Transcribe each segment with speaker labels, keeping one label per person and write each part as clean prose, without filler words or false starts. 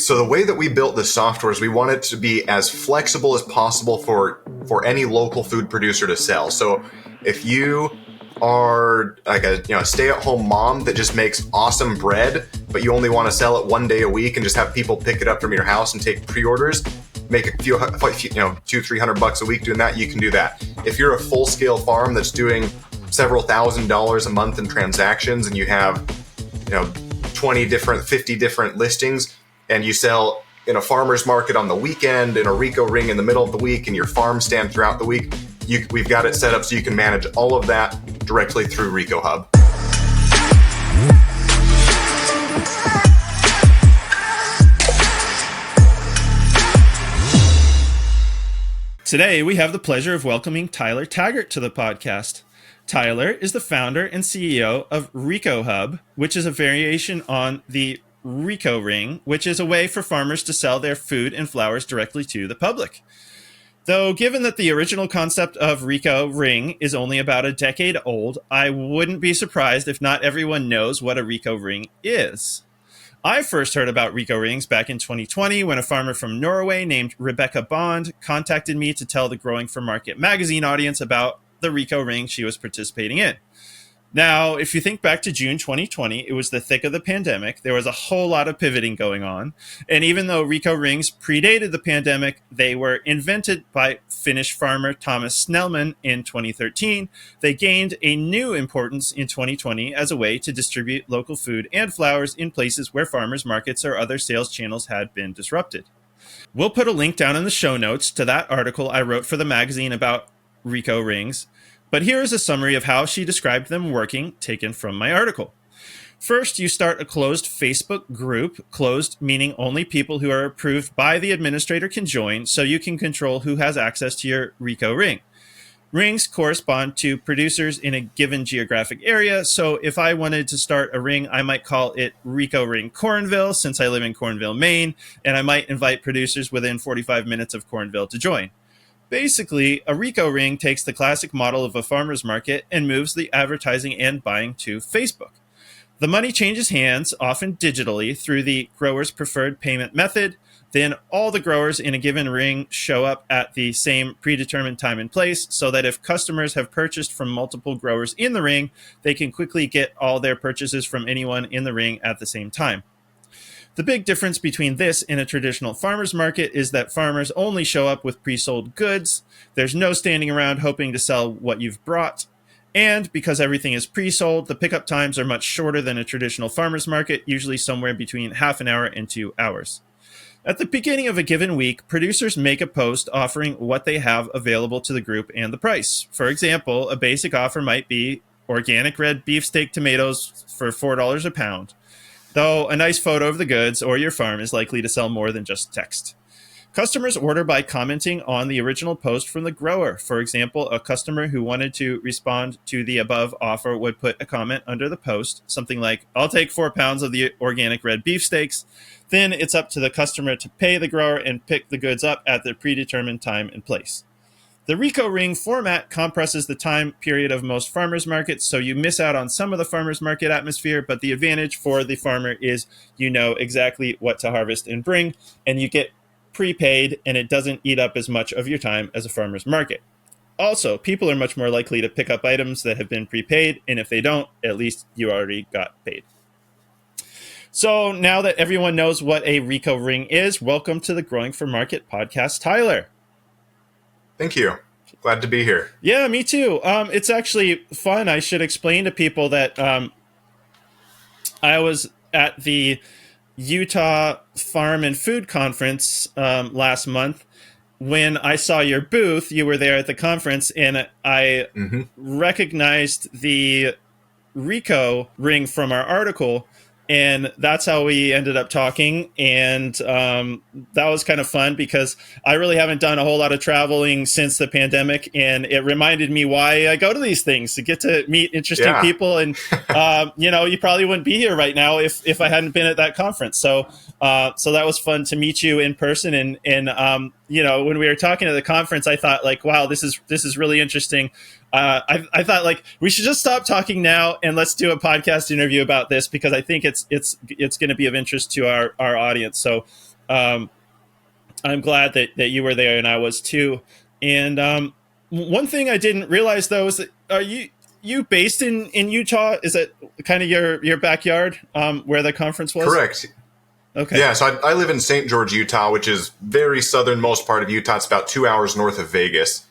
Speaker 1: So the way that we built this software is we want it to be as flexible as possible for any local food producer to sell. So if you are like a stay-at-home mom that just makes awesome bread, but you only want to sell it one day a week and just have people pick it up from your house and take pre-orders, make a few $200-300 a week doing that, you can do that. If you're a full-scale farm that's doing several $1,000s a month in transactions and you have 50 different listings, and you sell in a farmer's market on the weekend, in a Reko Ring in the middle of the week, and your farm stand throughout the week, we've got it set up so you can manage all of that directly through Reko Hub.
Speaker 2: Today, we have the pleasure of welcoming Tyler Taggart to the podcast. Tyler is the founder and CEO of Reko Hub, which is a variation on the Reko Ring, which is a way for farmers to sell their food and flowers directly to the public. Though, given that the original concept of Reko Ring is only about a decade old, I wouldn't be surprised if not everyone knows what a Reko Ring is. I first heard about Reko Rings back in 2020 when a farmer from Norway named Rebecca Bond contacted me to tell the Growing for Market magazine audience about the Reko Ring she was participating in. Now, if you think back to June 2020, it was the thick of the pandemic. There was a whole lot of pivoting going on. And even though Reko Rings predated the pandemic, they were invented by Finnish farmer Thomas Snellman in 2013. They gained a new importance in 2020 as a way to distribute local food and flowers in places where farmers markets or other sales channels had been disrupted. We'll put a link down in the show notes to that article I wrote for the magazine about Reko Rings. But here is a summary of how she described them working, taken from my article. First, you start a closed Facebook group, closed meaning only people who are approved by the administrator can join, so you can control who has access to your Reko Ring. Rings correspond to producers in a given geographic area, so if I wanted to start a ring, I might call it Reko Ring Cornville, since I live in Cornville, Maine, and I might invite producers within 45 minutes of Cornville to join. Basically, a Reko Ring takes the classic model of a farmer's market and moves the advertising and buying to Facebook. The money changes hands, often digitally, through the grower's preferred payment method. Then all the growers in a given ring show up at the same predetermined time and place, so that if customers have purchased from multiple growers in the ring, they can quickly get all their purchases from anyone in the ring at the same time. The big difference between this and a traditional farmer's market is that farmers only show up with pre-sold goods. There's no standing around hoping to sell what you've brought. And because everything is pre-sold, the pickup times are much shorter than a traditional farmer's market, usually somewhere between half an hour and 2 hours. At the beginning of a given week, producers make a post offering what they have available to the group and the price. For example, a basic offer might be organic red beefsteak tomatoes for $4 a pound. Though a nice photo of the goods or your farm is likely to sell more than just text. Customers order by commenting on the original post from the grower. For example, a customer who wanted to respond to the above offer would put a comment under the post, something like, "I'll take 4 pounds of the organic red beefsteaks." Then it's up to the customer to pay the grower and pick the goods up at the predetermined time and place. The Reko Ring format compresses the time period of most farmers markets, so you miss out on some of the farmers market atmosphere, but the advantage for the farmer is you know exactly what to harvest and bring, and you get prepaid, and it doesn't eat up as much of your time as a farmer's market. Also, people are much more likely to pick up items that have been prepaid, and if they don't, at least you already got paid. So now that everyone knows what a Reko Ring is, welcome to the Growing for Market podcast, Tyler.
Speaker 1: Thank you. Glad to be here.
Speaker 2: Yeah, me too. It's actually fun. I should explain to people that I was at the Utah Farm and Food Conference last month. When I saw your booth, you were there at the conference, and I recognized the Reko Ring from our article. And that's how we ended up talking. And that was kind of fun because I really haven't done a whole lot of traveling since the pandemic. And it reminded me why I go to these things, to get to meet interesting people. And, you probably wouldn't be here right now if I hadn't been at that conference. So that was fun to meet you in person. And when we were talking at the conference, I thought like, wow, this is really interesting. I thought like we should just stop talking now and let's do a podcast interview about this because I think it's going to be of interest to our audience. So Um, I'm glad that you were there and I was too. And one thing I didn't realize though is that are you based in Utah? Is it kind of your backyard where the conference was?
Speaker 1: Correct.
Speaker 2: Okay.
Speaker 1: Yeah, so I live in St. George, Utah, which is very southernmost part of Utah. It's about 2 hours north of Vegas.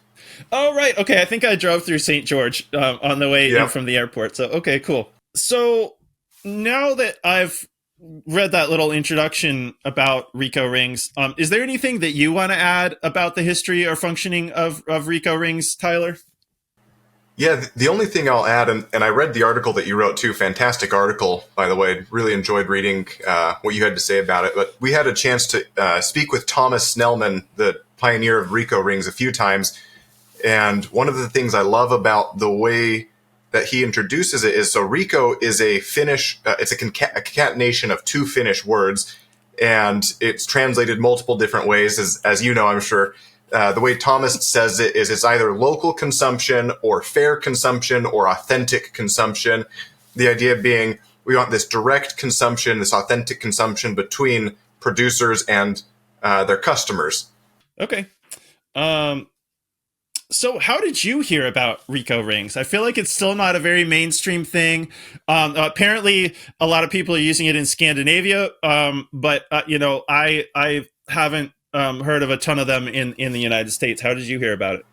Speaker 2: Oh right. Okay. I think I drove through St. George on the way in
Speaker 1: Yep.
Speaker 2: from the airport. So okay, cool. So now that I've read that little introduction about Reko rings, is there anything that you want to add about the history or functioning of Reko rings, Tyler?
Speaker 1: Yeah, the only thing I'll add, and I read the article that you wrote too, fantastic article, by the way. Really enjoyed reading what you had to say about it. But we had a chance to speak with Thomas Snellman, the pioneer of Reko rings, a few times. And one of the things I love about the way that he introduces it is, so Reko is a Finnish, it's a concatenation of two Finnish words, and it's translated multiple different ways, as you know, I'm sure. The way Thomas says it is it's either local consumption or fair consumption or authentic consumption. The idea being we want this direct consumption, this authentic consumption between producers and their customers.
Speaker 2: Okay. Um, so how did you hear about Reko rings? I feel like it's still not a very mainstream thing. Apparently, a lot of people are using it in Scandinavia, but I haven't heard of a ton of them in the United States. How did you hear about it?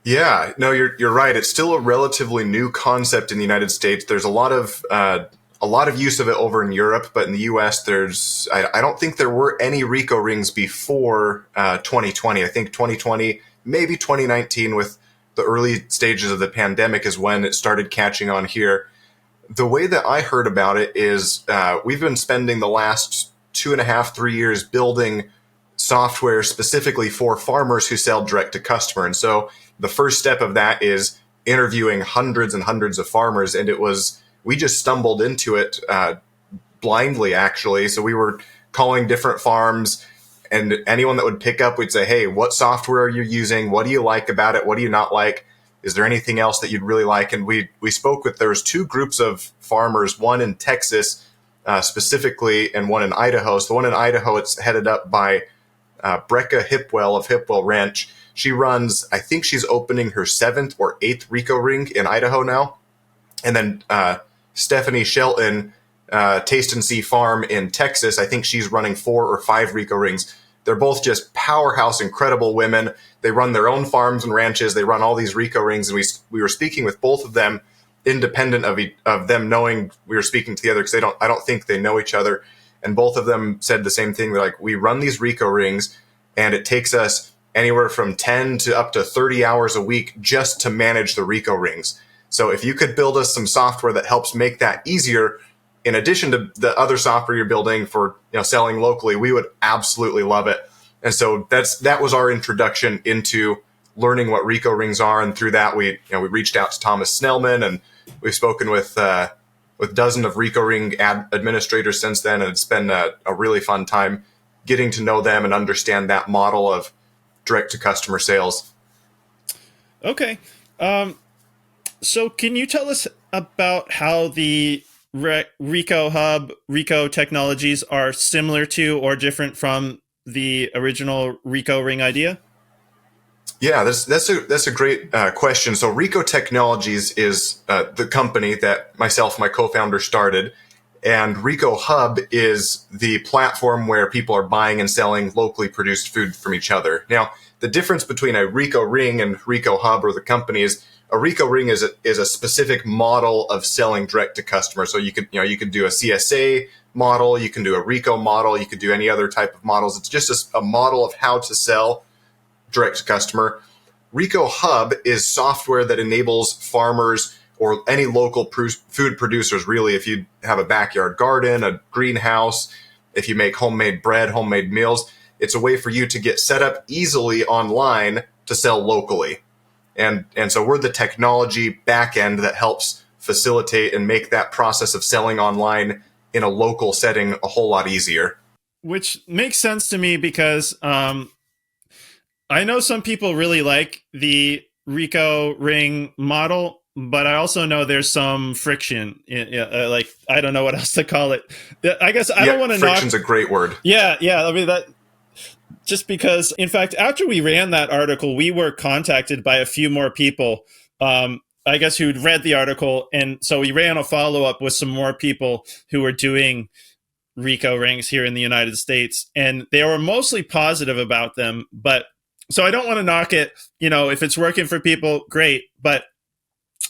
Speaker 1: Yeah, no, you're right. It's still a relatively new concept in the United States. There's a lot of use of it over in Europe, but in the U.S., I don't think there were any Reko rings before 2020. I think 2020, maybe 2019, with the early stages of the pandemic, is when it started catching on here. The way that I heard about it is we've been spending the last 2.5, 3 years building software specifically for farmers who sell direct to customer. And so the first step of that is interviewing hundreds and hundreds of farmers. And we just stumbled into it blindly, actually. So we were calling different farms, and anyone that would pick up, we'd say, hey, what software are you using? What do you like about it? What do you not like? Is there anything else that you'd really like? And we spoke with, there was two groups of farmers, one in Texas specifically, and one in Idaho. So the one in Idaho, it's headed up by Brecca Hipwell of Hipwell Ranch. She runs, I think she's opening her 7th or 8th Reko ring in Idaho now. And then Stephanie Shelton, Taste and See Farm in Texas, I think she's running 4 or 5 Reko rings. They're both just powerhouse, incredible women. They run their own farms and ranches. They run all these Reko rings. And we were speaking with both of them, independent of them knowing we were speaking together, because I don't think they know each other. And both of them said the same thing. They're like, we run these Reko rings, and it takes us anywhere from 10 to up to 30 hours a week just to manage the Reko rings. So if you could build us some software that helps make that easier, in addition to the other software you're building for selling locally, we would absolutely love it. And so that was our introduction into learning what Reko rings are. And through that, we reached out to Thomas Snellman, and we've spoken with dozens of Reko ring administrators since then. And it's been a really fun time getting to know them and understand that model of direct to customer sales.
Speaker 2: Okay. So can you tell us about how the Reko Hub, Reko technologies are similar to or different from the original Reko ring idea?
Speaker 1: Yeah, that's a great question. So Reko Technologies is the company that myself and my co-founder started, and Reko Hub is the platform where people are buying and selling locally produced food from each other. Now, the difference between a Reko ring and Reko Hub, or the company, is a Reko ring is a specific model of selling direct to customer. So you could do a CSA model, you can do a Reko model, you could do any other type of models. It's just a model of how to sell direct to customer. Reko Hub is software that enables farmers or any local food producers, really, if you have a backyard garden, a greenhouse, if you make homemade bread, homemade meals, it's a way for you to get set up easily online to sell locally. And so we're the technology back end that helps facilitate and make that process of selling online in a local setting a whole lot easier.
Speaker 2: Which makes sense to me because I know some people really like the Reko ring model, but I also know there's some friction. Like, I don't know what else to call it. I guess I don't want to knock.
Speaker 1: Friction's a great word.
Speaker 2: Yeah. I mean, that just because, in fact, after we ran that article, we were contacted by a few more people, I guess, who'd read the article. And so we ran a follow-up with some more people who were doing REKO rings here in the United States. And they were mostly positive about them. But so I don't want to knock it. If it's working for people, great. But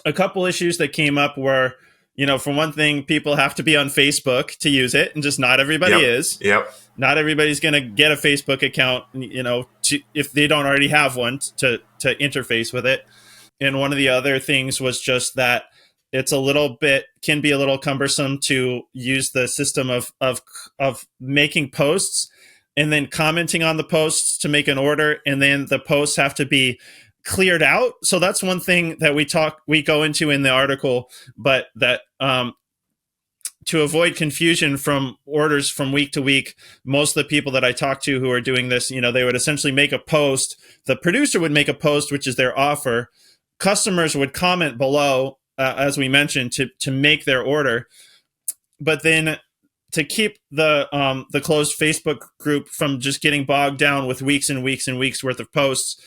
Speaker 2: a couple issues that came up were, for one thing, people have to be on Facebook to use it, and just not everybody is.
Speaker 1: Yep.
Speaker 2: Not everybody's going to get a Facebook account, if they don't already have one, to interface with it. And one of the other things was just that it's can be a little cumbersome to use the system of making posts and then commenting on the posts to make an order, and then the posts have to be cleared out. So that's one thing that we go into in the article, but that to avoid confusion from orders from week to week, most of the people that I talked to who are doing this, they would essentially make a post. The producer would make a post, which is their offer. Customers would comment below, as we mentioned, to make their order. But then to keep the closed Facebook group from just getting bogged down with weeks and weeks and weeks worth of posts,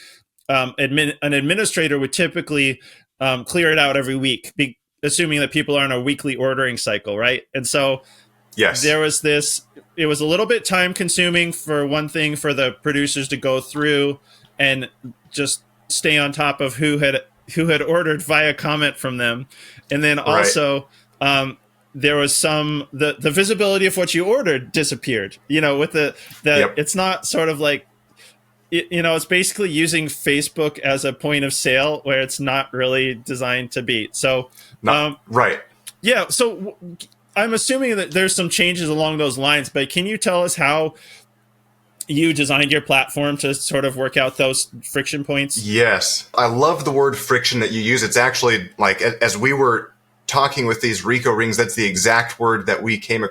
Speaker 2: an administrator would typically clear it out every week, assuming that people are on a weekly ordering cycle, right? And so there was this, it was a little bit time consuming, for one thing, for the producers to go through and just stay on top of who had ordered via comment from them. And then also there was the visibility of what you ordered disappeared, with it's not sort of like, it's basically using Facebook as a point of sale where it's not really designed to be. So,
Speaker 1: right.
Speaker 2: Yeah. So I'm assuming that there's some changes along those lines, but can you tell us how you designed your platform to sort of work out those friction points?
Speaker 1: Yes. I love the word friction that you use. It's actually, like, as we were talking with these REKO rings, that's the exact word that we came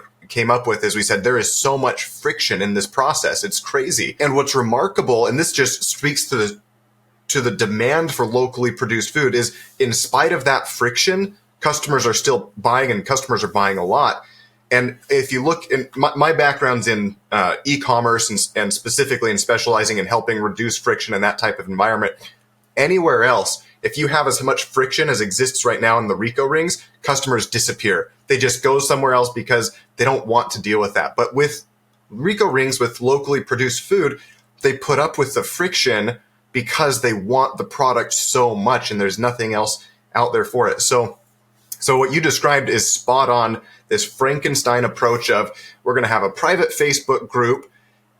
Speaker 1: up with. As we said, there is so much friction in this process. It's crazy. And what's remarkable, and this just speaks to the demand for locally produced food, is in spite of that friction, customers are still buying, and customers are buying a lot. And if you look, in my background's in e-commerce and specifically in specializing in helping reduce friction in that type of environment. Anywhere else, if you have as much friction as exists right now in the REKO rings, customers disappear. They just go somewhere else because they don't want to deal with that. But with REKO rings, with locally produced food, they put up with the friction because they want the product so much, and there's nothing else out there for it. So what you described is spot on. This Frankenstein approach of, we're going to have a private Facebook group,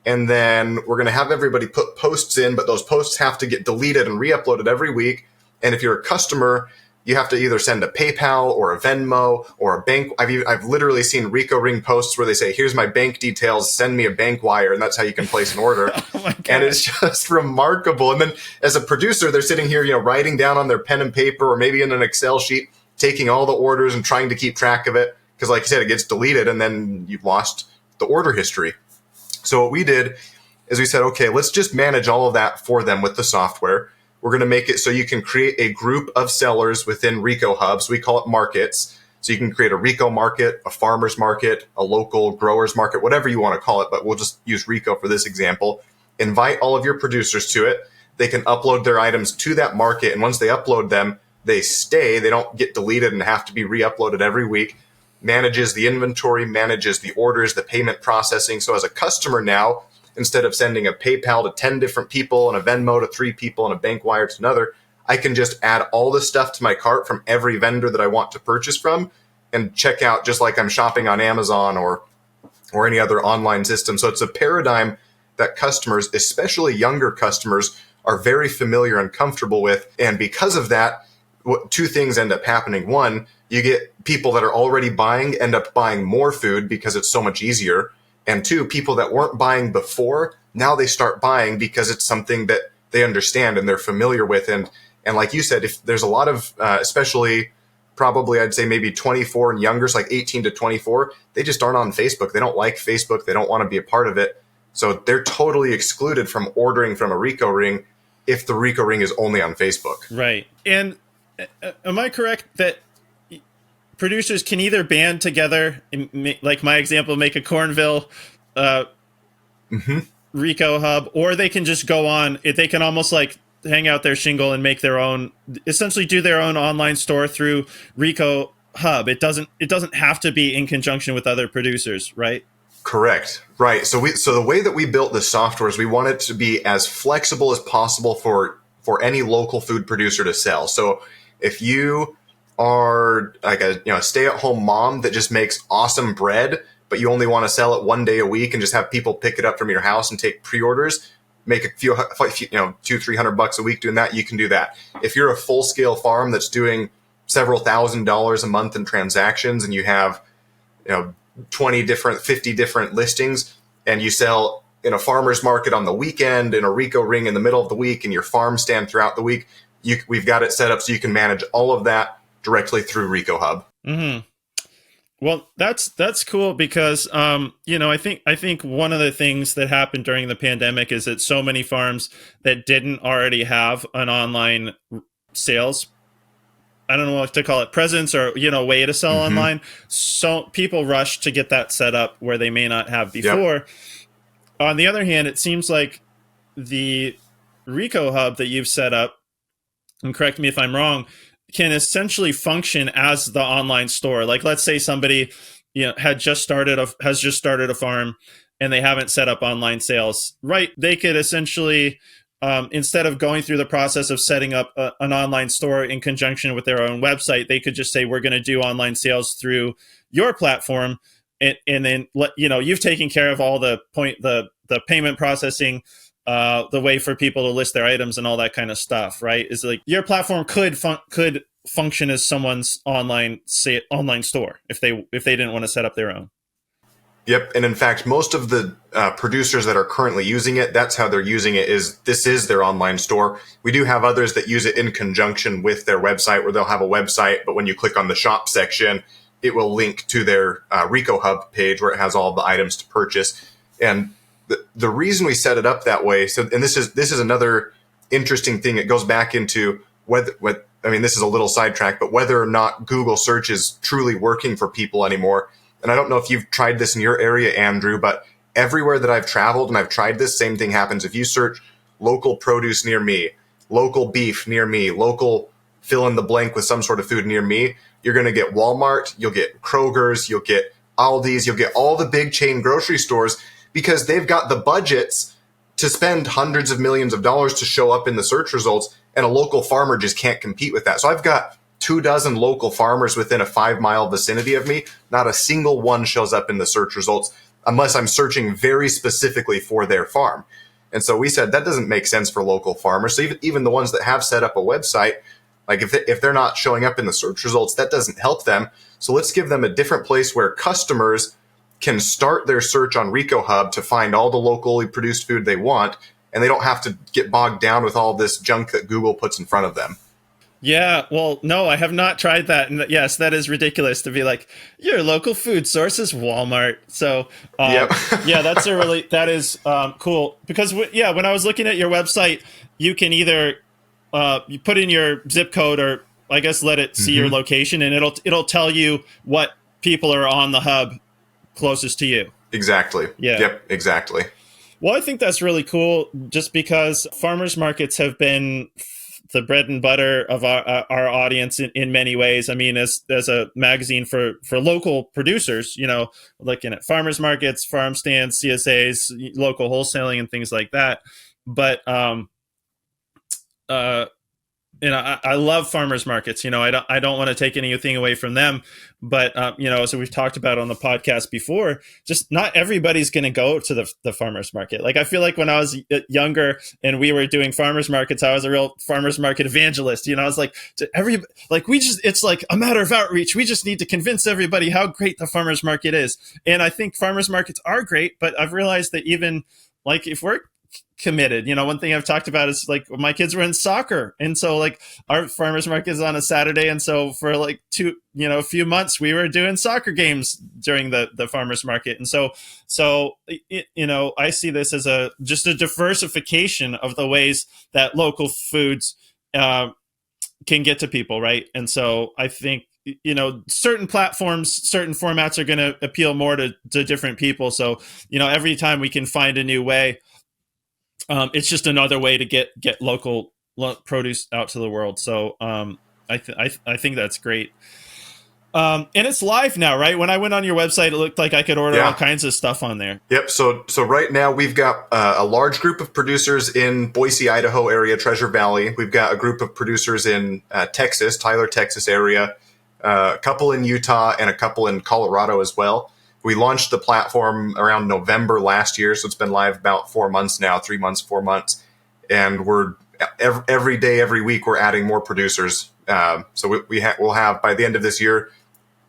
Speaker 1: and then we're going to have everybody put posts in, but those posts have to get deleted and re-uploaded every week. And if you're a customer, you have to either send a PayPal or a Venmo or a bank. I've literally seen REKO ring posts where they say, here's my bank details, send me a bank wire, and that's how you can place an order. And it's just remarkable. And then as a producer, they're sitting here, writing down on their pen and paper, or maybe in an Excel sheet, taking all the orders and trying to keep track of it. Because like you said, it gets deleted and then you've lost the order history. So what we did is we said, okay, let's just manage all of that for them with the software. We're going to make it so you can create a group of sellers within REKO hubs. We call it markets. So you can create a REKO market, a farmer's market, a local growers market, whatever you want to call it. But we'll just use REKO for this example. Invite all of your producers to it. They can upload their items to that market. And once they upload them, they stay. They don't get deleted and have to be re-uploaded every week. Manages the inventory, manages the orders, the payment processing. So as a customer now, instead of sending a PayPal to 10 different people and a Venmo to 3 people and a bank wire to another, I can just add all the stuff to my cart from every vendor that I want to purchase from and check out just like I'm shopping on Amazon or any other online system. So it's a paradigm that customers, especially younger customers, are very familiar and comfortable with. And because of that, two things end up happening. One, you get people that are already buying end up buying more food because it's so much easier. And two, people that weren't buying before, now they start buying because it's something that they understand and they're familiar with. And like you said, if there's a lot of, especially probably I'd say maybe 24 and younger, so like 18 to 24, they just aren't on Facebook. They don't like Facebook. They don't want to be a part of it. So they're totally excluded from ordering from a REKO ring if the REKO ring is only on Facebook.
Speaker 2: Right. And Am I correct that producers can either band together, and like my example, make a Cornville
Speaker 1: Mm-hmm.
Speaker 2: REKO hub, or they can just go on. They can almost like hang out their shingle and make their own, essentially do their own online store through REKO hub. It doesn't have to be in conjunction with other producers, right?
Speaker 1: Correct. Right. So the way that we built this software is we want it to be as flexible as possible for any local food producer to sell. So if you are like a stay-at-home mom that just makes awesome bread, but you only want to sell it one day a week and just have people pick it up from your house and take pre-orders, make a few, $200-300 a week doing that, you can do that. If you're a full-scale farm that's doing several $1,000s a month in transactions and you have 50 different listings, and you sell in a farmer's market on the weekend, in a Reko Ring in the middle of the week, and your farm stand throughout the week, we've got it set up so you can manage all of that directly through REKO Hub.
Speaker 2: Mm-hmm. Well, that's cool because I think one of the things that happened during the pandemic is that so many farms that didn't already have an online sales, I don't know what to call it, presence or way to sell
Speaker 1: Mm-hmm.
Speaker 2: online. So people rush to get that set up where they may not have before.
Speaker 1: Yep.
Speaker 2: On the other hand, it seems like the REKO Hub that you've set up, and correct me if I'm wrong, can essentially function as the online store. Like, let's say somebody has just started a farm and they haven't set up online sales, right? They could essentially, instead of going through the process of setting up an online store in conjunction with their own website, they could just say, we're going to do online sales through your platform. And then you've taken care of all the payment processing, the way for people to list their items and all that kind of stuff, right? Is like your platform could function as someone's online store if they didn't want to set up their own.
Speaker 1: Yep. And in fact, most of the producers that are currently using it, that's how they're using it, this is their online store. We do have others that use it in conjunction with their website, where they'll have a website, but when you click on the shop section, it will link to their REKO Hub page where it has all the items to purchase. And the reason we set it up that way, and this is another interesting thing. It goes back into this is a little sidetrack, but whether or not Google search is truly working for people anymore. And I don't know if you've tried this in your area, Andrew, but everywhere that I've traveled and I've tried this, same thing happens. If you search local produce near me, local beef near me, local fill in the blank with some sort of food near me, you're going to get Walmart, you'll get Kroger's, you'll get Aldi's, you'll get all the big chain grocery stores, because they've got the budgets to spend hundreds of millions of dollars to show up in the search results, and a local farmer just can't compete with that. So I've got 24 local farmers within a 5-mile vicinity of me. Not a single one shows up in the search results unless I'm searching very specifically for their farm. And so we said that doesn't make sense for local farmers. So even the ones that have set up a website, like if they're not showing up in the search results, that doesn't help them. So let's give them a different place where customers can start their search on REKO Hub to find all the locally produced food they want, and they don't have to get bogged down with all this junk that Google puts in front of them.
Speaker 2: Yeah, well, no, I have not tried that. And yes, that is ridiculous to be like, your local food source is Walmart. So,
Speaker 1: Yep.
Speaker 2: yeah, that is cool. Because, when I was looking at your website, you can either you put in your zip code, or I guess let it see your location, and it'll tell you what people are on the hub closest to you.
Speaker 1: Exactly.
Speaker 2: Yeah.
Speaker 1: Yep, exactly.
Speaker 2: Well, I think that's really cool, just because farmers markets have been the bread and butter of our audience in many ways. I mean, as a magazine for local producers, looking at farmers markets, farm stands, CSAs, local wholesaling, and things like that. But I love farmers markets. I don't want to take anything away from them, but so we've talked about on the podcast before, just not everybody's going to go to the farmers market. Like, I feel like when I was younger and we were doing farmers markets, I was a real farmers market evangelist. I was like, it's like a matter of outreach. We just need to convince everybody how great the farmers market is. And I think farmers markets are great, but I've realized that even like if we're committed, one thing I've talked about is like my kids were in soccer, and so like our farmers market is on a Saturday, and so for like a few months we were doing soccer games during the farmers market. And so I see this as just a diversification of the ways that local foods can get to people, right? And so I think, certain platforms, certain formats are going to appeal more to different people. So, every time we can find a new way, it's just another way to get local produce out to the world. So I think that's great. And it's live now, right? When I went on your website, it looked like I could order all kinds of stuff on there.
Speaker 1: Yep. So right now we've got a large group of producers in Boise, Idaho area, Treasure Valley. We've got a group of producers in Texas, Tyler, Texas area, a couple in Utah, and a couple in Colorado as well. We launched the platform around November last year, so it's been live about 4 months now, 3 months, 4 months, and we're every day, every week, we're adding more producers. So we'll have by the end of this year,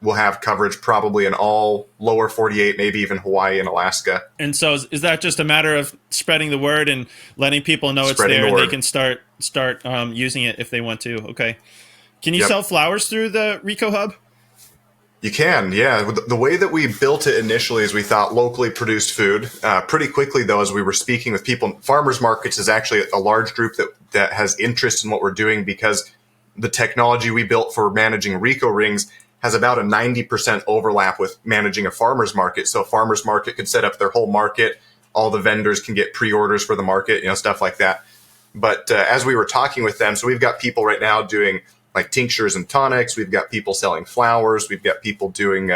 Speaker 1: we'll have coverage probably in all lower 48, maybe even Hawaii and Alaska.
Speaker 2: And so is that just a matter of spreading the word and letting people know it's there and they can start using it if they want to? Okay. Can you sell flowers through the REKO Hub?
Speaker 1: You can, yeah. The way that we built it initially is we thought locally produced food. Pretty quickly, though, as we were speaking with people, farmers markets is actually a large group that has interest in what we're doing because the technology we built for managing Reko Rings has about a 90% overlap with managing a farmer's market. So a farmer's market could set up their whole market. All the vendors can get pre-orders for the market, stuff like that. But as we were talking with them, so we've got people right now doing like tinctures and tonics. We've got people selling flowers. We've got people doing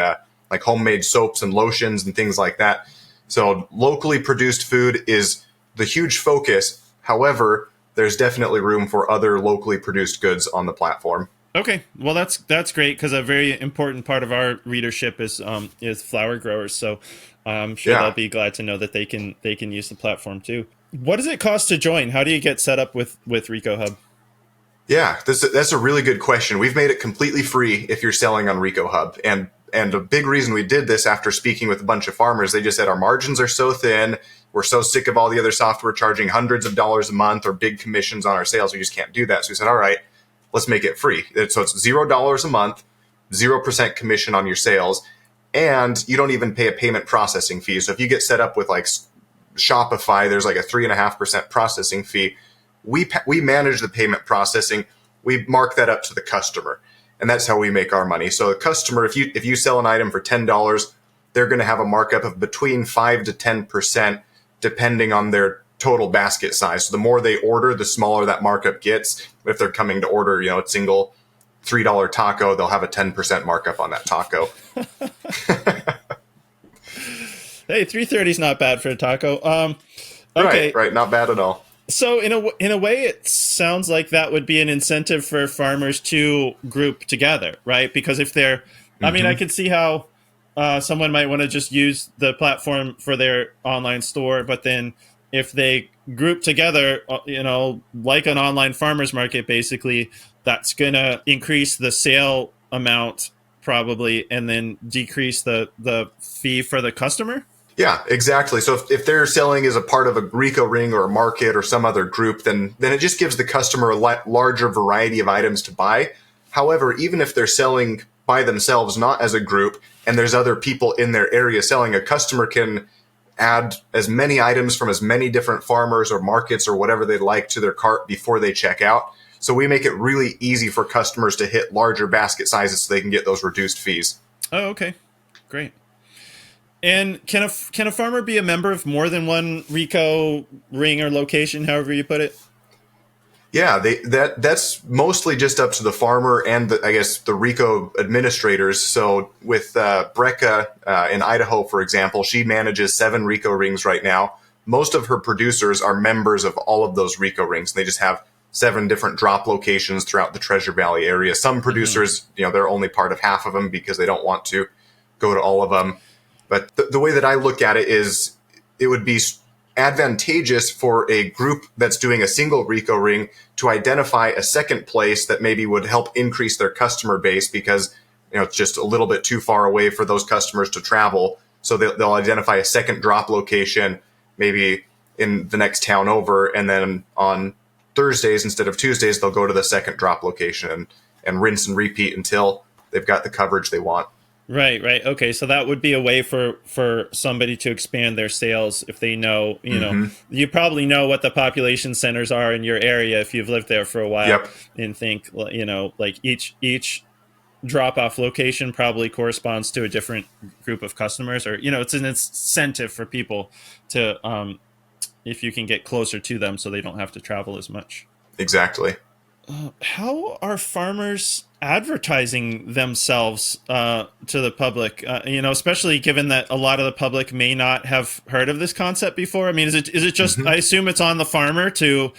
Speaker 1: like homemade soaps and lotions and things like that. So locally produced food is the huge focus. However, there's definitely room for other locally produced goods on the platform.
Speaker 2: Okay, well that's great because a very important part of our readership is flower growers. So I'm sure they'll be glad to know that they can use the platform too. What does it cost to join? How do you get set up with REKO Hub?
Speaker 1: Yeah, that's a really good question. We've made it completely free if you're selling on REKO Hub. And a big reason we did this after speaking with a bunch of farmers, they just said our margins are so thin. We're so sick of all the other software charging hundreds of dollars a month or big commissions on our sales. We just can't do that. So we said, all right, let's make it free. So it's $0 a month, 0% commission on your sales, and you don't even pay a payment processing fee. So if you get set up with like Shopify, there's like a 3.5% processing fee. We manage the payment processing. We mark that up to the customer, and that's how we make our money. So a customer, if you sell an item for $10, they're going to have a markup of between 5 to 10%, depending on their total basket size. So the more they order, the smaller that markup gets. If they're coming to order, a single $3 taco, they'll have a 10% markup on that taco.
Speaker 2: Hey, $3.30 is not bad for a taco.
Speaker 1: Okay. Right, not bad at all.
Speaker 2: So in a way, it sounds like that would be an incentive for farmers to group together, right? Because if they're, I mean, I could see how someone might want to just use the platform for their online store, but then if they group together, like an online farmers market, basically, that's going to increase the sale amount probably, and then decrease the fee for the customer.
Speaker 1: Yeah, exactly. So if they're selling as a part of a REKO Ring or a market or some other group, then it just gives the customer a larger variety of items to buy. However, even if they're selling by themselves, not as a group, and there's other people in their area selling, a customer can add as many items from as many different farmers or markets or whatever they'd like to their cart before they check out. So we make it really easy for customers to hit larger basket sizes so they can get those reduced fees.
Speaker 2: Oh, okay. Great. And can a farmer be a member of more than one REKO Ring or location, however you put it?
Speaker 1: Yeah, that's mostly just up to the farmer and the REKO administrators. So with Brecca in Idaho, for example, she manages 7 REKO Rings right now. Most of her producers are members of all of those REKO Rings. They just have 7 different drop locations throughout the Treasure Valley area. Some producers, they're only part of half of them because they don't want to go to all of them. But the way that I look at it is it would be advantageous for a group that's doing a single REKO Ring to identify a second place that maybe would help increase their customer base because it's just a little bit too far away for those customers to travel. So they'll identify a second drop location maybe in the next town over, and then on Thursdays instead of Tuesdays, they'll go to the second drop location and rinse and repeat until they've got the coverage they want.
Speaker 2: Right, right. Okay, so that would be a way for somebody to expand their sales if they know,
Speaker 1: Hmm.
Speaker 2: you probably know what the population centers are in your area if you've lived there for a while,
Speaker 1: Yep.
Speaker 2: and think, like each drop off location probably corresponds to a different group of customers, or it's an incentive for people to, if you can get closer to them so they don't have to travel as much.
Speaker 1: Exactly.
Speaker 2: How are farmers advertising themselves to the public? Especially given that a lot of the public may not have heard of this concept before. I mean, is it just?
Speaker 1: Hmm.
Speaker 2: I assume it's on the farmer to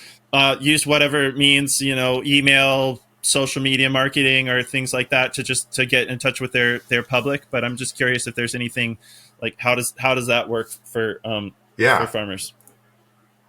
Speaker 2: use whatever means, email, social media marketing, or things like that to just to get in touch with their public. But I'm just curious if there's anything like how does that work for
Speaker 1: Yeah.
Speaker 2: farmers?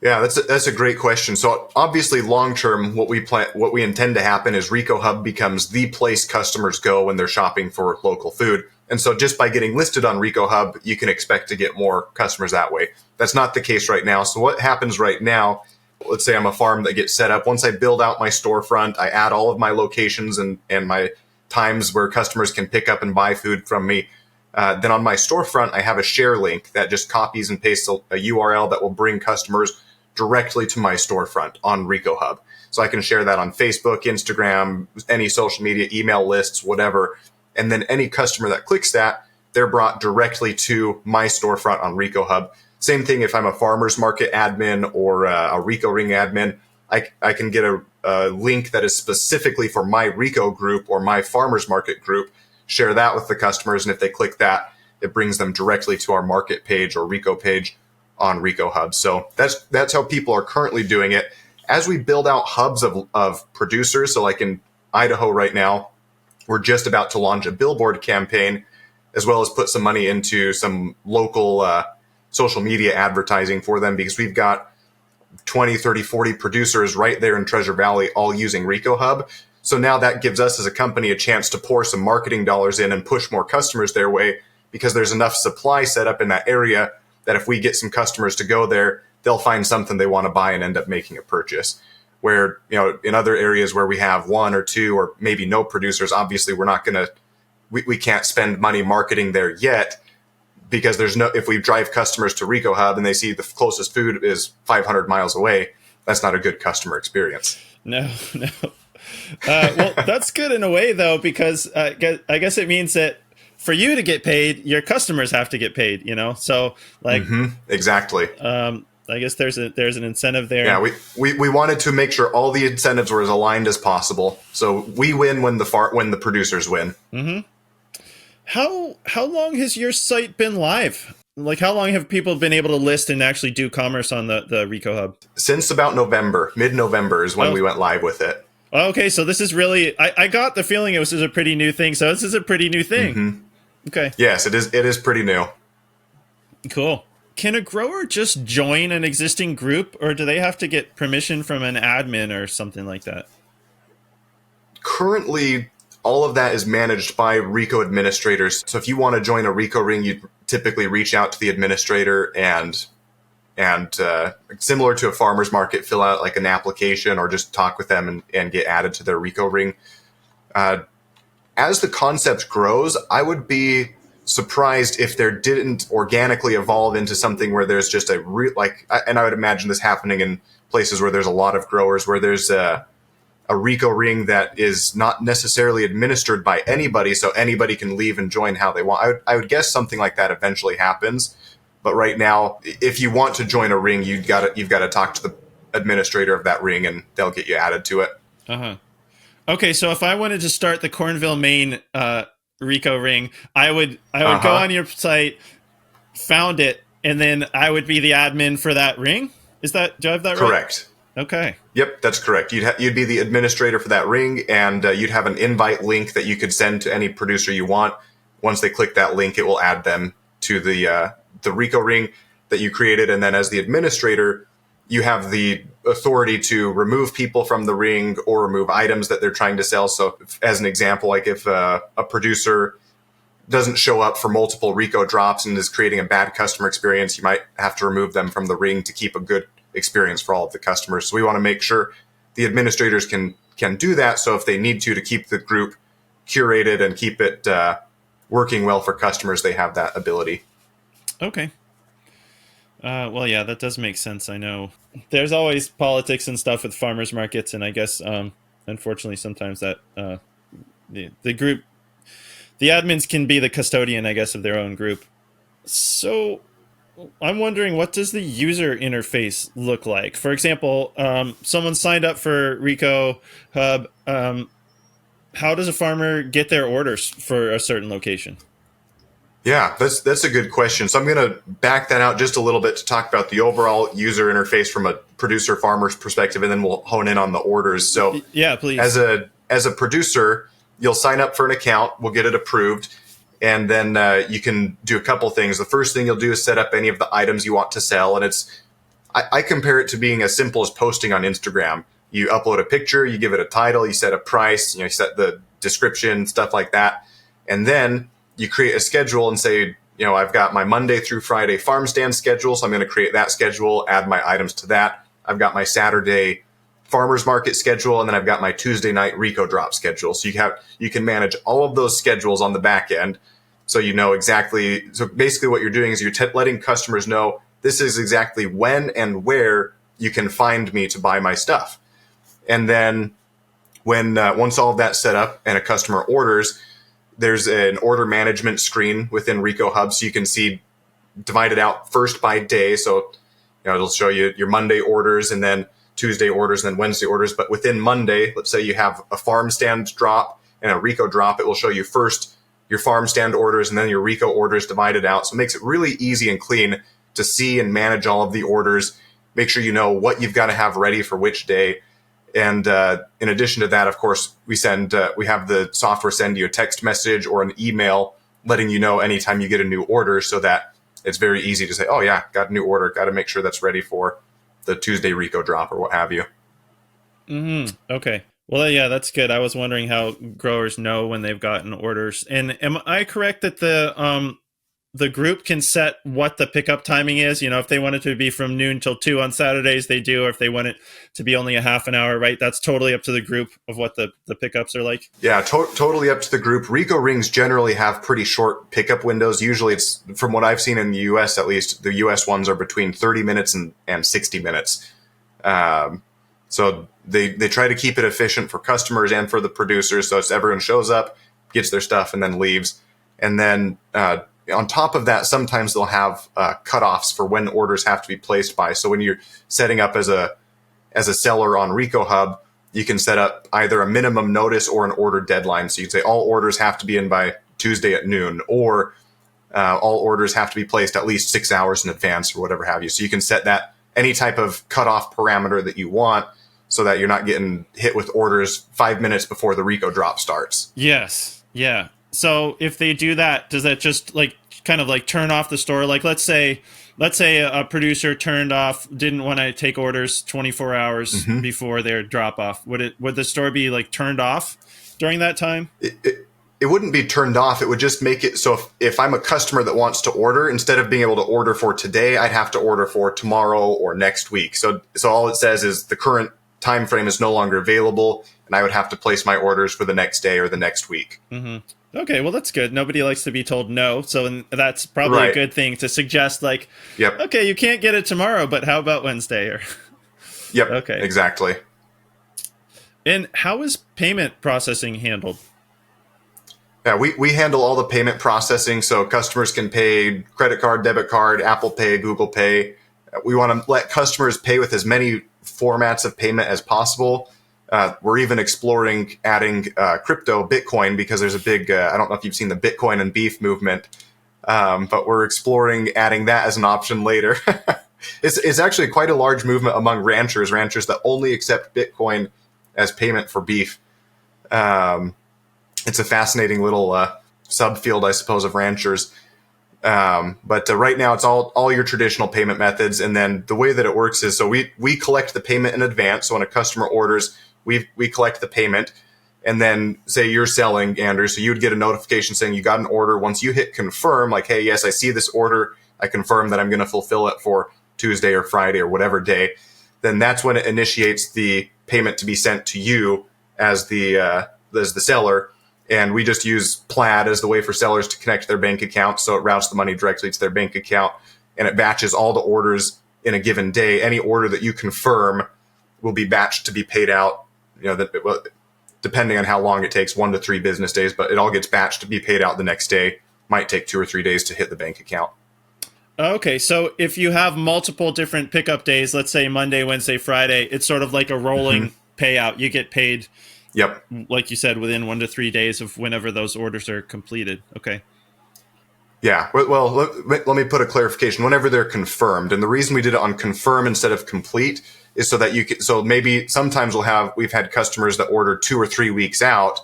Speaker 1: Yeah, that's a great question. So obviously, long term, what we intend to happen is Reko Hub becomes the place customers go when they're shopping for local food. And so just by getting listed on Reko Hub, you can expect to get more customers that way. That's not the case right now. So what happens right now? Let's say I'm a farm that gets set up. Once I build out my storefront, I add all of my locations and my times where customers can pick up and buy food from me. Then on my storefront, I have a share link that just copies and pastes a URL that will bring customers directly to my storefront on Reko Hub. So I can share that on Facebook, Instagram, any social media, email lists, whatever. And then any customer that clicks that, they're brought directly to my storefront on Reko Hub. Same thing if I'm a farmer's market admin or a Reko Ring admin. I can get a link that is specifically for my Reko group or my farmer's market group, share that with the customers. And if they click that, it brings them directly to our market page or Reko page on Reko Hub. So that's how people are currently doing it. As we build out hubs of producers, so like in Idaho right now, we're just about to launch a billboard campaign, as well as put some money into some local social media advertising for them, because we've got 20, 30, 40 producers right there in Treasure Valley, all using Reko Hub. So now that gives us as a company a chance to pour some marketing dollars in and push more customers their way, because there's enough supply set up in that area that if we get some customers to go there, they'll find something they want to buy and end up making a purchase. Where, in other areas where we have one or two or maybe no producers, obviously we can't spend money marketing there yet, because if we drive customers to Reko Hub and they see the closest food is 500 miles away, that's not a good customer experience.
Speaker 2: No, no. Well, that's good in a way, though, because I guess it means that for you to get paid, your customers have to get paid. So like,
Speaker 1: exactly.
Speaker 2: I guess there's an incentive there.
Speaker 1: Yeah, we wanted to make sure all the incentives were as aligned as possible, so we win when the producers win.
Speaker 2: Mm-hmm. How long has your site been live? Like, how long have people been able to list and actually do commerce on the Reko Hub?
Speaker 1: Since about November, mid-November is when we went live with it.
Speaker 2: Okay, so this is really, I got the feeling it was a pretty new thing. So this is a pretty new thing.
Speaker 1: Mm-hmm.
Speaker 2: Okay.
Speaker 1: Yes, it is. It is pretty new.
Speaker 2: Cool. Can a grower just join an existing group, or do they have to get permission from an admin or something like that?
Speaker 1: Currently, all of that is managed by Reko administrators. So if you want to join a Reko Ring, you typically reach out to the administrator and similar to a farmer's market, fill out like an application or just talk with them and get added to their Reko Ring. As the concept grows, I would be surprised if there didn't organically evolve into something where there's just and I would imagine this happening in places where there's a lot of growers, where there's a Reko Ring that is not necessarily administered by anybody, so anybody can leave and join how they want. I would guess something like that eventually happens. But right now, if you want to join a ring, you've got to talk to the administrator of that ring, and they'll get you added to it.
Speaker 2: Uh-huh. Okay, so if I wanted to start the Cornville, Maine Reko Ring, I would go on your site, found it, and then I would be the admin for that ring? Do I have that right?
Speaker 1: Correct.
Speaker 2: Okay.
Speaker 1: Yep, that's correct. You'd be the administrator for that ring, and you'd have an invite link that you could send to any producer you want. Once they click that link, it will add them to the Reko Ring that you created, and then as the administrator, you have the authority to remove people from the ring or remove items that they're trying to sell. So as an example, like if a producer doesn't show up for multiple Reko drops and is creating a bad customer experience, you might have to remove them from the ring to keep a good experience for all of the customers. So we want to make sure the administrators can do that. So if they need to keep the group curated and keep it working well for customers, they have that ability.
Speaker 2: Okay. Well, yeah, that does make sense. I know there's always politics and stuff with farmers markets, and I guess unfortunately sometimes that the group, the admins can be the custodian, I guess, of their own group. So I'm wondering, what does the user interface look like? For example, someone signed up for REKO Hub. How does a farmer get their orders for a certain location?
Speaker 1: Yeah, that's a good question. So I'm going to back that out just a little bit to talk about the overall user interface from a producer farmer's perspective, and then we'll hone in on the orders. So
Speaker 2: yeah, please.
Speaker 1: As a producer, you'll sign up for an account, we'll get it approved, and then you can do a couple things. The first thing you'll do is set up any of the items you want to sell, and I compare it to being as simple as posting on Instagram. You upload a picture, you give it a title, you set a price, you set the description, stuff like that, and then you create a schedule and say, I've got my Monday through Friday farm stand schedule, so I'm going to create that schedule, add my items to that. I've got my Saturday farmers market schedule, and then I've got my Tuesday night REKO drop schedule. So you can manage all of those schedules on the back end, so you know exactly. So basically, what you're doing is you're letting customers know this is exactly when and where you can find me to buy my stuff. And then when once all of that's set up and a customer orders, there's an order management screen within REKO Hub, so you can see divided out first by day. So it'll show you your Monday orders, and then Tuesday orders, and then Wednesday orders. But within Monday, let's say you have a farm stand drop and a REKO drop, it will show you first your farm stand orders and then your REKO orders divided out. So it makes it really easy and clean to see and manage all of the orders. Make sure you know what you've got to have ready for which day. And in addition to that, of course, we have the software send you a text message or an email letting you know anytime you get a new order, so that it's very easy to say, oh yeah, got a new order, got to make sure that's ready for the Tuesday REKO drop or what have you.
Speaker 2: Mm-hmm. Okay. Well, yeah, that's good. I was wondering how growers know when they've gotten orders. And am I correct that the group can set what the pickup timing is? If they want it to be from noon till 2 on Saturdays, they do. Or if they want it to be only a half an hour, right? That's totally up to the group of what the pickups are like.
Speaker 1: Yeah, totally up to the group. REKO rings generally have pretty short pickup windows. Usually it's, from what I've seen in the US at least, the US ones are between 30 minutes and 60 minutes. So they try to keep it efficient for customers and for the producers. So it's everyone shows up, gets their stuff, and then leaves. And then on top of that, sometimes they'll have cutoffs for when orders have to be placed by. So when you're setting up as a seller on REKO Hub, you can set up either a minimum notice or an order deadline. So you'd say all orders have to be in by Tuesday at noon, or all orders have to be placed at least 6 hours in advance, or whatever have you. So you can set that any type of cutoff parameter that you want, so that you're not getting hit with orders 5 minutes before the REKO drop starts.
Speaker 2: Yes. Yeah. So if they do that, does that just kind of turn off the store? Like let's say a producer didn't want to take orders 24 hours before their drop off. Would the store be turned off during that time?
Speaker 1: It wouldn't be turned off. It would just make it so if I'm a customer that wants to order, instead of being able to order for today, I'd have to order for tomorrow or next week. So all it says is the current time frame is no longer available, and I would have to place my orders for the next day or the next week.
Speaker 2: Mm-hmm. Okay, well, that's good. Nobody likes to be told no, so that's probably a good thing to suggest,
Speaker 1: yep.
Speaker 2: Okay, you can't get it tomorrow, but how about Wednesday?
Speaker 1: Yep,
Speaker 2: okay.
Speaker 1: Exactly.
Speaker 2: And how is payment processing handled?
Speaker 1: Yeah, we handle all the payment processing, so customers can pay credit card, debit card, Apple Pay, Google Pay. We want to let customers pay with as many formats of payment as possible. We're even exploring adding crypto, Bitcoin, because there's a big, I don't know if you've seen the Bitcoin and beef movement, but we're exploring adding that as an option later. It's actually quite a large movement among ranchers that only accept Bitcoin as payment for beef. It's a fascinating little subfield, I suppose, of ranchers. But right now it's all your traditional payment methods. And then the way that it works is, so we collect the payment in advance. So when a customer orders, we collect the payment, and then say you're selling, Andrew, so you would get a notification saying you got an order. Once you hit confirm, hey, yes, I see this order, I confirm that I'm going to fulfill it for Tuesday or Friday or whatever day, then that's when it initiates the payment to be sent to you as the seller. And we just use Plaid as the way for sellers to connect their bank account. So it routes the money directly to their bank account, and it batches all the orders in a given day. Any order that you confirm will be batched to be paid out, depending on how long it takes, 1 to 3 business days, but it all gets batched to be paid out the next day. Might take 2 or 3 days to hit the bank account.
Speaker 2: Okay, so if you have multiple different pickup days, let's say Monday, Wednesday, Friday, it's sort of like a rolling payout. You get paid,
Speaker 1: Yep,
Speaker 2: like you said, within 1 to 3 days of whenever those orders are completed. Okay.
Speaker 1: Yeah. Well, let me put a clarification. Whenever they're confirmed, and the reason we did it on confirm instead of complete is so that you can. So maybe sometimes we've had customers that order 2 or 3 weeks out,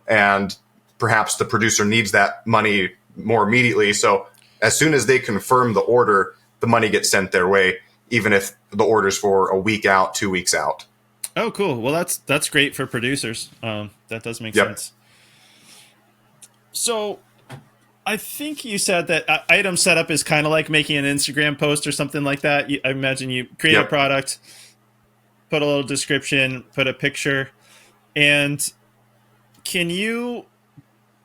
Speaker 1: and perhaps the producer needs that money more immediately. So as soon as they confirm the order, the money gets sent their way, even if the order's for a week out, 2 weeks out.
Speaker 2: Oh, cool. Well, that's great for producers. That does make sense. So I think you said that item setup is kind of like making an Instagram post or something like that. I imagine you create a product, put a little description, put a picture, and can you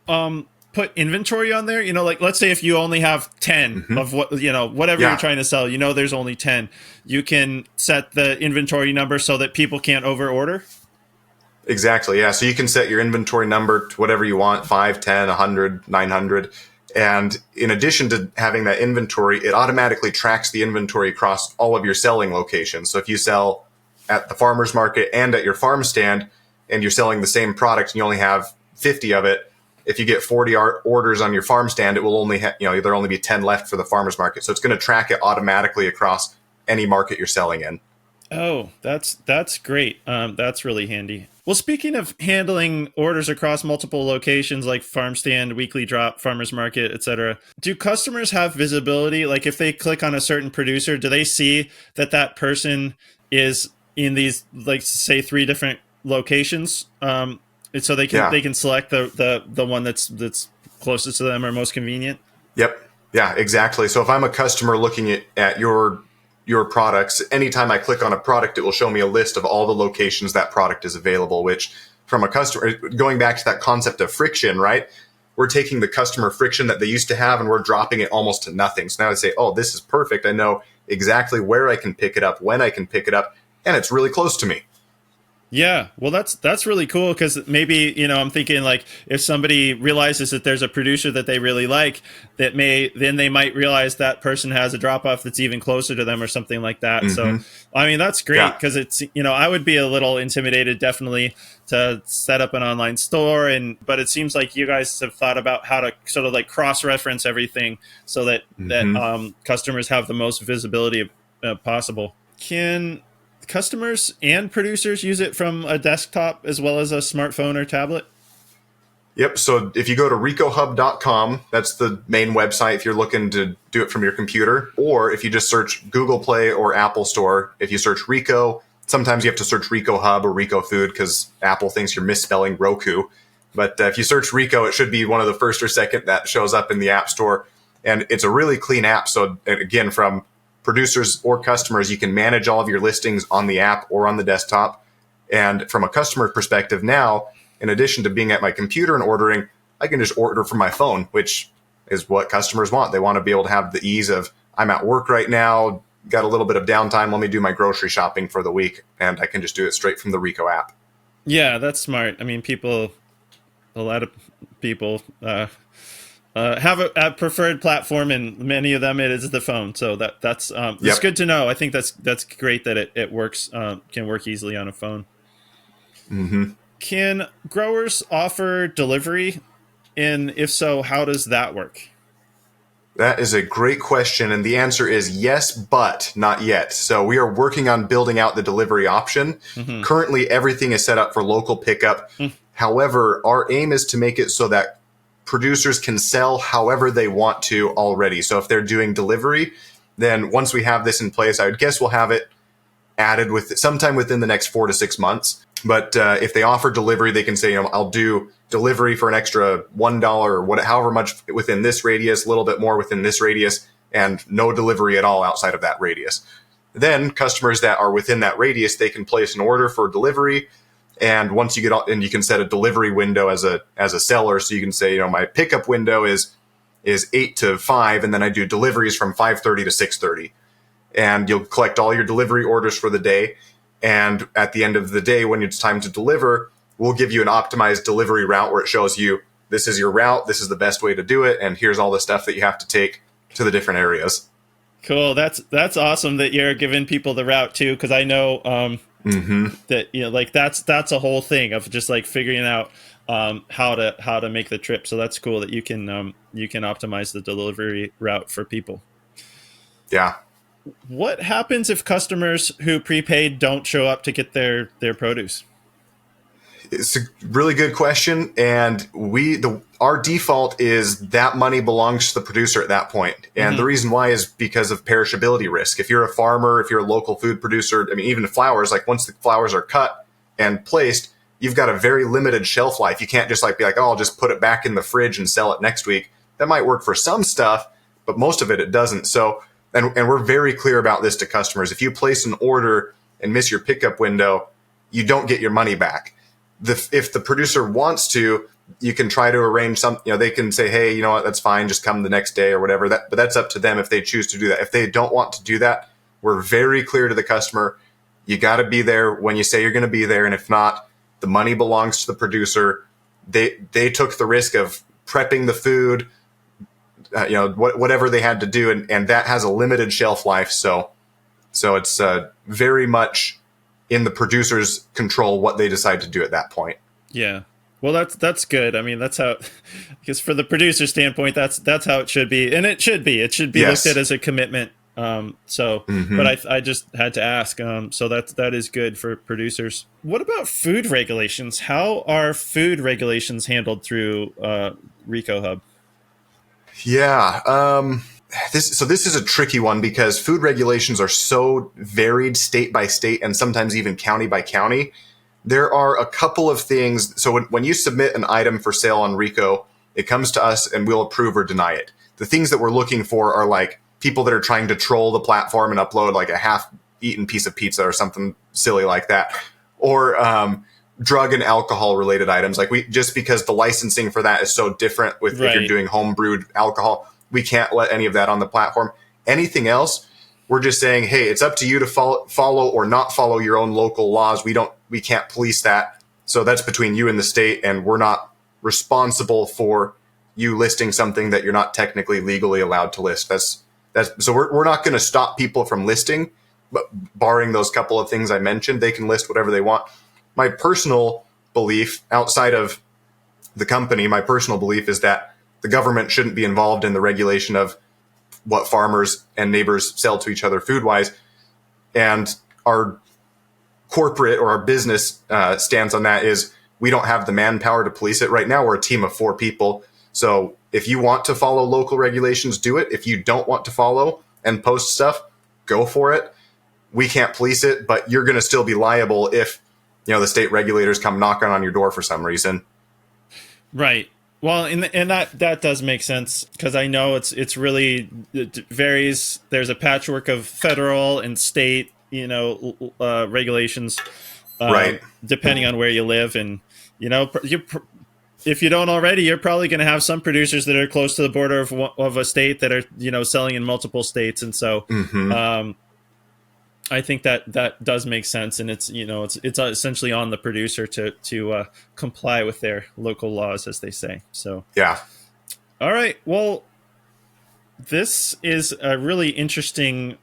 Speaker 2: put inventory on there? Like let's say if you only have 10 of whatever you're trying to sell, there's only 10. You can set the inventory number so that people can't over order.
Speaker 1: Exactly. Yeah. So you can set your inventory number to whatever you want, 5, 10, 100, 900. And in addition to having that inventory, it automatically tracks the inventory across all of your selling locations. So if you sell at the farmer's market and at your farm stand, and you're selling the same product and you only have 50 of it, if you get 40 orders on your farm stand, it will only there'll only be 10 left for the farmer's market. So it's going to track it automatically across any market you're selling in.
Speaker 2: Oh, that's great. That's really handy. Well, speaking of handling orders across multiple locations like farm stand, weekly drop, farmer's market, etc., do customers have visibility? Like if they click on a certain producer, do they see that person is in these, like, say, 3 different locations? So they can select the one that's closest to them or most convenient?
Speaker 1: Yep. Yeah, exactly. So if I'm a customer looking at your products, anytime I click on a product, it will show me a list of all the locations that product is available, which from a customer, going back to that concept of friction, right? We're taking the customer friction that they used to have and we're dropping it almost to nothing. So now I say, oh, this is perfect. I know exactly where I can pick it up, when I can pick it up, and it's really close to me.
Speaker 2: Yeah, well, that's really cool because maybe, I'm thinking like if somebody realizes that there's a producer that they really like, then they might realize that person has a drop off that's even closer to them or something like that. So, I mean, that's great because it's, I would be a little intimidated definitely to set up an online store, but it seems like you guys have thought about how to sort of like cross-reference everything so that customers have the most visibility possible. Can customers and producers use it from a desktop as well as a smartphone or tablet?
Speaker 1: Yep. So if you go to RekoHub.com, that's the main website if you're looking to do it from your computer. Or if you just search Google Play or Apple Store, if you search Reko, sometimes you have to search Reko Hub or Reko Food because Apple thinks you're misspelling Roku. But if you search Reko, it should be one of the first or second that shows up in the App Store. And it's a really clean app. So again, from producers or customers, you can manage all of your listings on the app or on the desktop. And from a customer perspective now, in addition to being at my computer and ordering, I can just order from my phone, which is what customers want. They want to be able to have the ease of, I'm at work right now, got a little bit of downtime, let me do my grocery shopping for the week, and I can just do it straight from the Reko app.
Speaker 2: Yeah, that's smart. I mean, a lot of people have a preferred platform, and many of them it is the phone. So that's it's good to know. I think that's great that it works, can work easily on a phone. Can growers offer delivery, and if so, how does that work?
Speaker 1: That is a great question, and the answer is yes, but not yet. So we are working on building out the delivery option. Currently, everything is set up for local pickup. However, our aim is to make it so that producers can sell however they want to already. So if they're doing delivery, then once we have this in place, I would guess we'll have it added with sometime within the next 4 to 6 months. But if they offer delivery, they can say, I'll do delivery for an extra $1 or however much within this radius, a little bit more within this radius, and no delivery at all outside of that radius. Then customers that are within that radius, they can place an order for delivery. And once you get all, and you can set a delivery window as a seller, so you can say, my pickup window is 8 to 5, and then I do deliveries from 5:30 to 6:30. And you'll collect all your delivery orders for the day. And at the end of the day, when it's time to deliver, we'll give you an optimized delivery route where it shows you, this is your route, this is the best way to do it, and here's all the stuff that you have to take to the different areas.
Speaker 2: Cool. That's awesome that you're giving people the route too, because I know that like that's a whole thing of just like figuring out how to make the trip. So that's cool that you can optimize the delivery route for people.
Speaker 1: Yeah.
Speaker 2: What happens if customers who prepaid don't show up to get their produce?
Speaker 1: It's a really good question, and our default is that money belongs to the producer at that point. And the reason why is because of perishability risk. If you're a farmer, if you're a local food producer, I mean, even flowers, like once the flowers are cut and placed, you've got a very limited shelf life. You can't just be like, oh, I'll just put it back in the fridge and sell it next week. That might work for some stuff, but most of it doesn't. So, and we're very clear about this to customers. If you place an order and miss your pickup window, you don't get your money back. If the producer wants to, you can try to arrange something. They can say, hey, you know what, that's fine, just come the next day or whatever. But that's up to them if they choose to do that. If they don't want to do that, we're very clear to the customer. You got to be there when you say you're going to be there, and if not, the money belongs to the producer. They took the risk of prepping the food, whatever they had to do, and that has a limited shelf life. So it's very much in the producer's control what they decide to do at that point.
Speaker 2: Yeah. Well, that's good. I mean, that's how, because for the producer standpoint, that's how it should be. And it should be yes. Looked at as a commitment. But I just had to ask. So that is good for producers. What about food regulations? How are food regulations handled through REKO Hub?
Speaker 1: Yeah. This is a tricky one because food regulations are so varied state by state and sometimes even county by county. There are a couple of things. So when you submit an item for sale on REKO, it comes to us and we'll approve or deny it. The things that we're looking for are like people that are trying to troll the platform and upload like a half-eaten piece of pizza or something silly like that. Or drug and alcohol related items. Like just because the licensing for that is so different with if you're doing home brewed alcohol, we can't let any of that on the platform. Anything else, we're just saying, hey, it's up to you to follow or not follow your own local laws. We can't police that. So that's between you and the state, and we're not responsible for you listing something that you're not technically legally allowed to list. So we're not going to stop people from listing, but barring those couple of things I mentioned, they can list whatever they want. My personal belief, outside of the company, my personal belief is that the government shouldn't be involved in the regulation of what farmers and neighbors sell to each other food-wise. And our corporate or our business stance on that is we don't have the manpower to police it. Right now, we're a team of 4 people. So if you want to follow local regulations, do it. If you don't want to follow and post stuff, go for it. We can't police it, but you're going to still be liable if the state regulators come knocking on your door for some reason.
Speaker 2: Right. Well, and that does make sense because I know it varies. There's a patchwork of federal and state, regulations,
Speaker 1: right,
Speaker 2: depending on where you live, and if you don't already, you're probably going to have some producers that are close to the border of a state that are selling in multiple states, and so I think that does make sense, and it's essentially on the producer to comply with their local laws, as they say. So
Speaker 1: yeah.
Speaker 2: All right. Well, this is a really interesting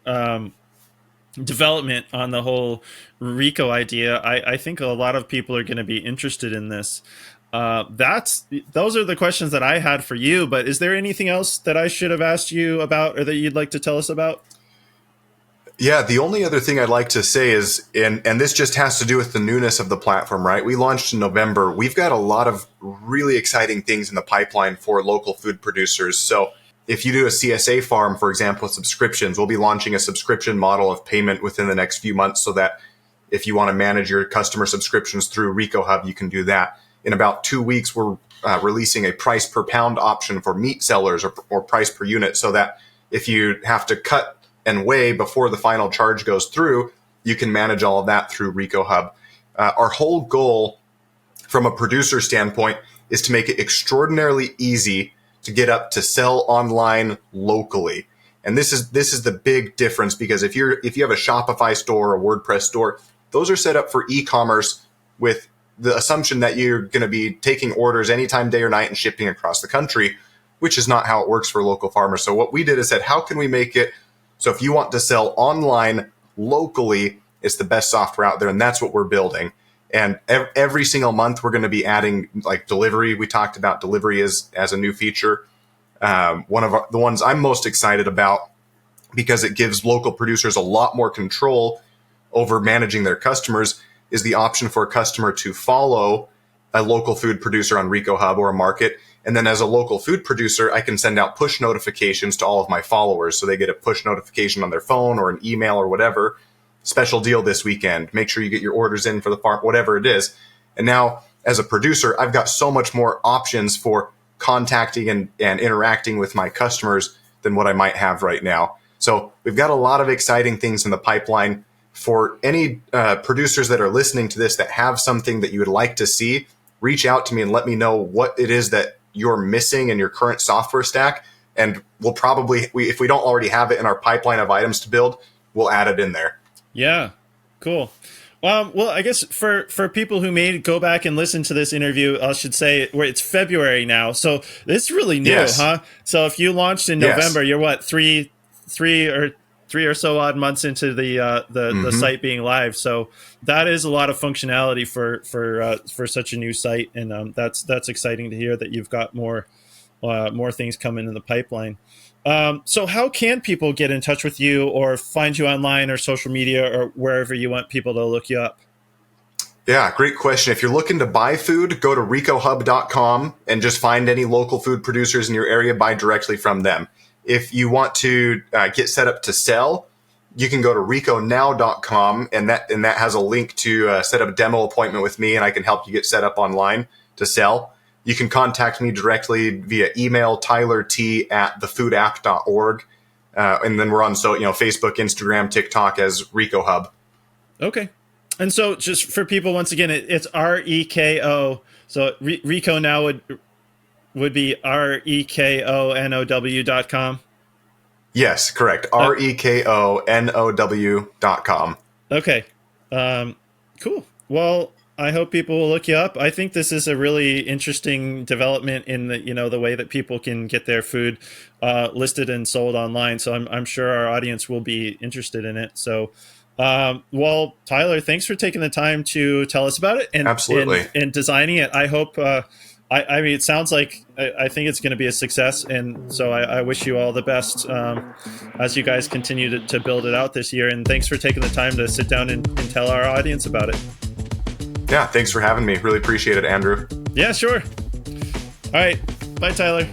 Speaker 2: development on the whole REKO idea. I think a lot of people are going to be interested in this. Those are the questions that I had for you. But is there anything else that I should have asked you about, or that you'd like to tell us about?
Speaker 1: Yeah, the only other thing I'd like to say is, and this just has to do with the newness of the platform, right? We launched in November. We've got a lot of really exciting things in the pipeline for local food producers. So if you do a CSA farm, for example, with subscriptions, we'll be launching a subscription model of payment within the next few months so that if you want to manage your customer subscriptions through REKO Hub, you can do that. In about 2 weeks, we're releasing a price per pound option for meat sellers or price per unit so that if you have to cut and weigh before the final charge goes through, you can manage all of that through REKO Hub. our whole goal from a producer standpoint is to make it extraordinarily easy to get up to sell online locally. And this is the big difference, because if you have a Shopify store or a WordPress store, those are set up for e-commerce with the assumption that you're going to be taking orders anytime, day or night, and shipping across the country, which is not how it works for local farmers. So what we did is said, how can we make it so if you want to sell online locally, it's the best software out there, and that's what we're building. And every single month, we're going to be adding like delivery. We talked about delivery as a new feature. One of the ones I'm most excited about, because it gives local producers a lot more control over managing their customers, is the option for a customer to follow a local food producer on Reko Hub or a market. And then as a local food producer, I can send out push notifications to all of my followers. So they get a push notification on their phone or an email or whatever. Special deal this weekend. Make sure you get your orders in for the farm, whatever it is. And now as a producer, I've got so much more options for contacting and interacting with my customers than what I might have right now. So we've got a lot of exciting things in the pipeline. For any producers that are listening to this that have something that you would like to see, reach out to me and let me know what it is that you're missing in your current software stack. And we'll probably, if we don't already have it in our pipeline of items to build, we'll add it in there.
Speaker 2: Yeah, cool. Well, I guess for people who may go back and listen to this interview, I should say where it's February now, so it's really new,
Speaker 1: yes.
Speaker 2: huh? So if you launched in November, you're what, three or so odd months into the site being live. So that is a lot of functionality for such a new site, and that's exciting to hear that you've got more things coming in the pipeline. So how can people get in touch with you or find you online or social media or wherever you want people to look you up?
Speaker 1: Yeah, great question. If you're looking to buy food, go to RekoHub.com and just find any local food producers in your area, buy directly from them. If you want to get set up to sell, you can go to RekoNow.com, and that has a link to set up a demo appointment with me, and I can help you get set up online to sell. You can contact me directly via email, tylerT@thefoodapp.org. And then we're on Facebook, Instagram, TikTok as Reko Hub.
Speaker 2: Okay. And so just for people, once again, it's REKO. So Reko now would be REKONOW.com.
Speaker 1: Yes, correct. REKONOW.com.
Speaker 2: Okay. Cool. Well, I hope people will look you up. I think this is a really interesting development in the way that people can get their food listed and sold online. So I'm sure our audience will be interested in it. So, well, Tyler, thanks for taking the time to tell us about it and
Speaker 1: absolutely
Speaker 2: and designing it. I hope. I mean, it sounds like I think it's going to be a success, and so I wish you all the best as you guys continue to build it out this year. And thanks for taking the time to sit down and tell our audience about it.
Speaker 1: Yeah, thanks for having me. Really appreciate it, Andrew.
Speaker 2: Yeah, sure. All right. Bye, Tyler.